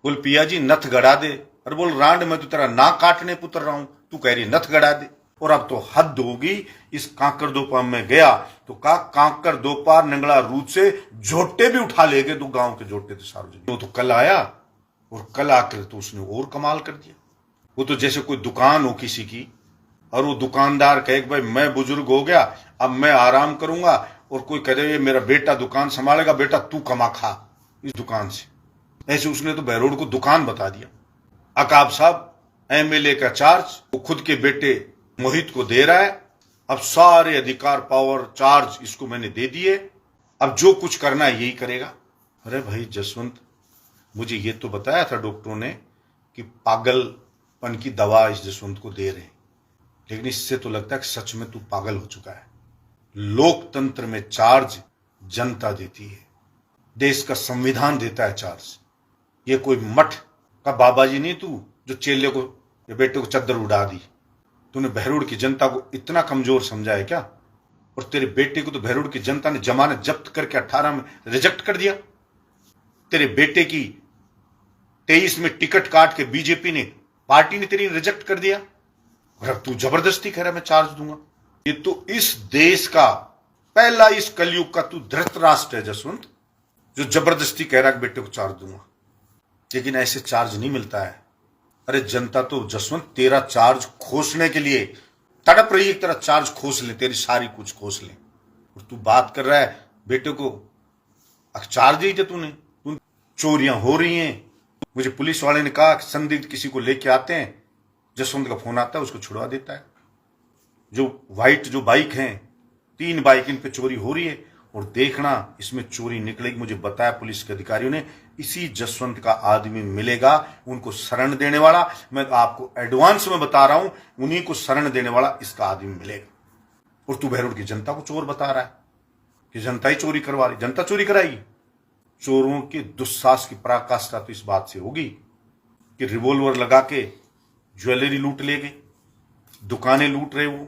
बोल पिया जी नथ गड़ा दे। अरे बोल रांड में तो तेरा नाक काटने पुतर रहा हूं, तू कह रही नथ गड़ा दे। और अब तो हद होगी। इस कांकर दोपार में गया तो कहा कांकर दोपार नंगला रूट से झोटे भी उठा ले गए, तो गांव के झोटे थे सार्वजनिक। वो तो कल आया और कल आकर तो उसने और कमाल कर दिया। वो तो जैसे कोई दुकान हो किसी की और वो दुकानदार कहे कि भाई मैं बुजुर्ग हो गया, अब मैं आराम करूंगा, और कोई कहे मेरा बेटा दुकान संभालेगा, बेटा तू कमा खा इस दुकान से। ऐसे उसने तो बहरोड को दुकान बता दिया। अकाब साहब एमएलए का चार्ज वो खुद के बेटे मोहित को दे रहा है। अब सारे अधिकार पावर चार्ज इसको मैंने दे दिए, अब जो कुछ करना है यही करेगा। अरे भाई जसवंत, मुझे ये तो बताया था डॉक्टरों ने कि पागलपन की दवा इस जसवंत को दे रहे हैं, लेकिन इससे तो लगता है कि सच में तू पागल हो चुका है। लोकतंत्र में चार्ज जनता देती है, देश का संविधान देता है चार्ज। ये कोई मठ का बाबा जी नहीं तू जो चेले को या बेटे को चद्दर उड़ा दी। तूने बहरोड की जनता को इतना कमजोर समझा है क्या? और तेरे बेटे को तो बहरोड की जनता ने जमानत जब्त करके 18 में रिजेक्ट कर दिया। तेरे बेटे की 23 में टिकट काट के बीजेपी ने, पार्टी ने तेरी रिजेक्ट कर दिया, और अब तू जबरदस्ती कह रहा मैं चार्ज दूंगा। ये तो इस देश का पहला, इस कलयुग का तू धृतराष्ट्र है जसवंत, जो जबरदस्ती कह रहा है बेटे को चार्ज दूंगा। लेकिन ऐसे चार्ज नहीं मिलता है। अरे जनता तो जसवंत तेरा चार्ज खोसने के लिए तड़प रही है, तेरा चार्ज खोस ले, तेरी सारी कुछ खोस ले। और तू बात कर रहा है बेटे को चार्ज ही थे तूने। चोरियां हो रही हैं, मुझे पुलिस वाले ने कहा कि संदिग्ध किसी को लेके आते हैं, जसवंत का फोन आता है, उसको छुड़वा देता है। जो व्हाइट जो बाइक हैं, 3 बाइक इन पे चोरी हो रही है, और देखना इसमें चोरी निकलेगी। मुझे बताया पुलिस के अधिकारियों ने, इसी जसवंत का आदमी मिलेगा उनको शरण देने वाला। मैं आपको एडवांस में बता रहा हूं, उन्हीं को शरण देने वाला इसका आदमी मिलेगा। और तू बहरोड की जनता को चोर बता रहा है कि जनता ही चोरी करवा रही। जनता चोरी कराएगी? चोरों के दुस्साहस की पराकाष्ठा तो इस बात से होगी कि रिवॉल्वर लगा के ज्वेलरी लूट ले गए, दुकानें लूट रहे वो,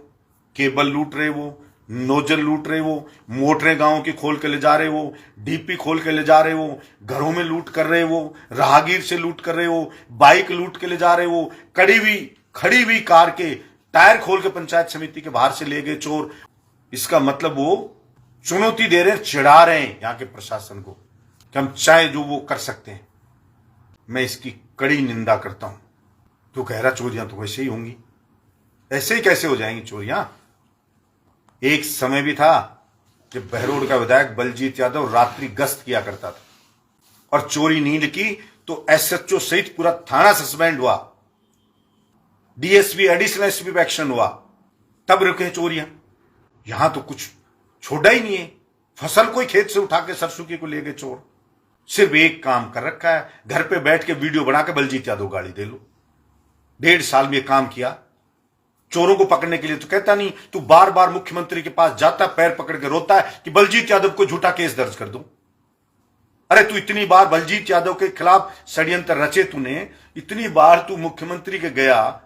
केबल लूट रहे वो, नोजल लूट रहे वो, मोटरें गांव की खोल के ले जा रहे वो, डीपी खोल के ले जा रहे वो, घरों में लूट कर रहे वो, राहगीर से लूट कर रहे वो, बाइक लूट के ले जा रहे वो, खड़ी हुई कार के टायर खोल के पंचायत समिति के बाहर से ले गए चोर। इसका मतलब वो चुनौती दे रहे हैं, चिढ़ा रहे हैं यहां के प्रशासन को कि हम चाहे जो वो कर सकते हैं। मैं इसकी कड़ी निंदा करता हूं। तो कह रहा चोरियां तो वैसे ही होंगी, ऐसे ही कैसे हो जाएंगी चोरियां? एक समय भी था जब बहरोड का विधायक बलजीत यादव रात्रि गश्त किया करता था, और चोरी नींद की तो एसएचओ सहित पूरा थाना सस्पेंड हुआ, डीएसपी एडिशनल एसपी पे एक्शन हुआ, तब रुके चोरियां। यहां तो कुछ छोड़ा ही नहीं है। फसल कोई खेत से उठा के सरसों की को ले गए चोर। सिर्फ एक काम कर रखा है, घर पे बैठ के वीडियो बना के बलजीत यादव गाड़ी दे लो। 1.5 साल में काम किया चोरों को पकड़ने के लिए। तो कहता नहीं, तू बार बार मुख्यमंत्री के पास जाता, पैर पकड़ के रोता है कि बलजीत यादव को झूठा केस दर्ज कर दूं। अरे तू इतनी बार बलजीत यादव के खिलाफ षड्यंत्र रचे, तूने इतनी बार तू मुख्यमंत्री के गया,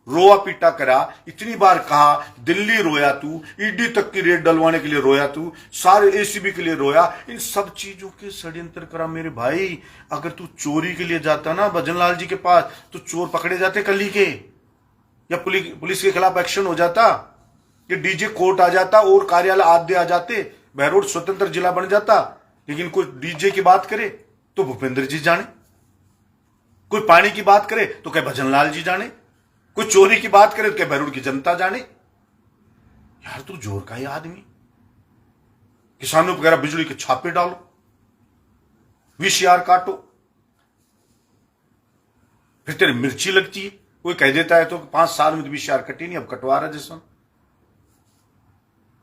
रोआ पीटा करा, इतनी बार कहा, दिल्ली रोया तू, ईडी तक की रेड डलवाने के लिए रोया तू, सारे एसीबी के लिए रोया, इन सब चीजों के षड्यंत्र करा। मेरे भाई अगर तू चोरी के लिए जाता ना भजनलाल जी के पास, तो चोर पकड़े जाते कली के, या पुलिस के खिलाफ एक्शन हो जाता, कि डीजे कोर्ट आ जाता और कार्यालय आद्य आ जाते, बहरोड स्वतंत्र जिला बन जाता। लेकिन कोई डीजे की बात करे तो भूपेंद्र जी जाने, कोई पानी की बात करे तो कहे भजनलाल जी जाने, कोई चोरी की बात करे तो कहे बहरोड की जनता जाने। यार तू जोर का ही आदमी। किसानों वगैरह बिजली के छापे डालो, वीसीआर काटो, फिर तेरी मिर्ची लगती है। कोई कह देता है तो 5 साल में तो वीसीआर कटी नहीं, अब कटवा रहा जैसा।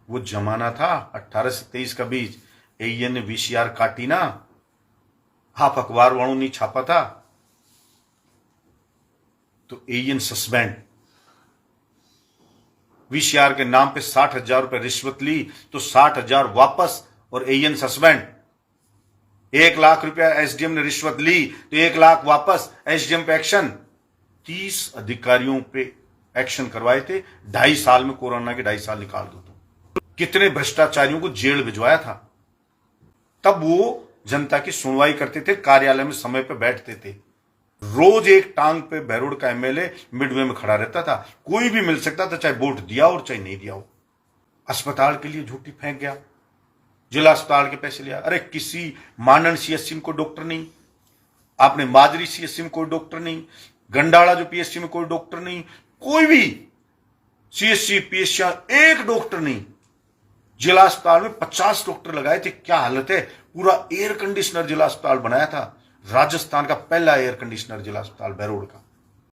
वो जमाना था 18 से 23 का बीच, एएन ने वीसीआर काटी ना, हाफ अखबार वालों ने छापा था, तो एएन सस्पेंड। वीसीआर के नाम पे 60,000 रुपए रिश्वत ली तो 60,000 वापस और एएन सस्पेंड। 1 लाख रुपया एसडीएम ने रिश्वत ली तो 1 लाख वापस, एसडीएम पे एक्शन। 30 अधिकारियों पे एक्शन करवाए थे। 2.5 साल में, कोरोना के 2.5 साल निकाल दो तो कितने भ्रष्टाचारियों को जेल भिजवाया था। तब वो जनता की सुनवाई करते थे, कार्यालय में समय पे बैठते थे। रोज एक टांग पे बहरोड का एमएलए मिडवे में खड़ा रहता था, कोई भी मिल सकता था, चाहे वोट दिया और चाहे नहीं दिया हो। अस्पताल के लिए झूठी फेंक गया, जिला अस्पताल के पैसे लिया। अरे किसी मानन सीएससी में कोई डॉक्टर नहीं, आपने माजरी सीएससी में कोई डॉक्टर नहीं, गंडाला जो पीएससी में कोई डॉक्टर नहीं, कोई भी सीएससी पीएससी एक डॉक्टर नहीं। जिला अस्पताल में 50 डॉक्टर लगाए थे, क्या हालत है। पूरा एयर कंडीशनर जिला अस्पताल बनाया था, राजस्थान का पहला एयर कंडीशनर जिला अस्पताल बहरोड का।